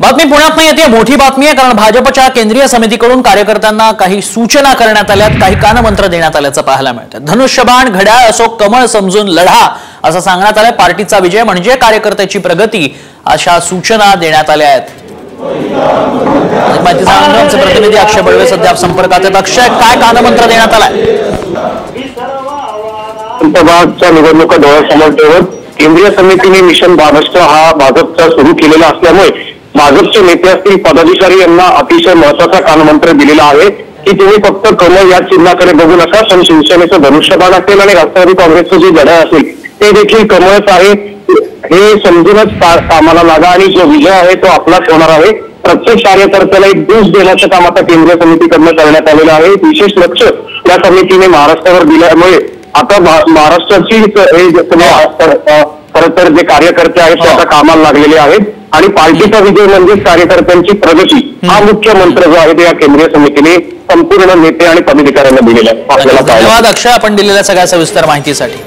बातमी पुण्यात नाही येते मोठी बातमी आहे, कारण भाजपच्या केंद्रीय समितीकडून कार्यकर्त्यांना काही सूचना करण्यात आल्यात, काही कानमंत्र देण्यात आल्याचं पाहायला मिळतं। धनुष्यबाण, घड्याळ असो, कमळ समजून लढा असं सांगण्यात आलंय। पार्टीचा विजय म्हणजे कार्यकर्त्याची प्रगती अशा सूचना देण्यात आल्या आहेत। माहिती सांगणार आमचे प्रतिनिधी अक्षय बळवे सध्या संपर्कात आहेत। अक्षय, काय कानमंत्र देण्यात आलाय? पंतप्रधानांच्या निवडणुका डोळ्यासमोर ठेवत केंद्रीय समितीने मिशन महाराष्ट्र हा भाजपचा सुरू केलेला असल्यामुळे भाजपचे नेते असतील, पदाधिकारी यांना अतिशय महत्वाचा कानमंत्र दिलेला आहे की तुम्ही फक्त कमळ या चिन्हाकडे बघू नका, पण शिवसेनेचं धनुष्यबाण असेल आणि राष्ट्रवादी काँग्रेसचं जे घड्याळ असेल ते देखील कमळच आहे हे समजूनच कामाला लागा आणि जो विजय आहे तो आपलाच होणार आहे। प्रत्येक कार्यकर्त्याला एक बूस्ट देण्याचं काम आता केंद्रीय समितीकडनं करण्यात आलेलं आहे। विशेष लक्ष या समितीने महाराष्ट्रावर दिल्यामुळे आता महाराष्ट्राची खरं तर जे कार्यकर्ते आहेत ते आता कामाला लागलेले आहेत आणि पार्टीचा विजय म्हणजे कार्यकर्त्यांची प्रगती हा मुख्य मंत्र जो आहे ते या केंद्रीय समितीने संपूर्ण नेते आणि पदाधिकाऱ्यांना दिलेला आहे। धन्यवाद अक्षय, आपण दिलेल्या सगळ्या सविस्तर माहितीसाठी।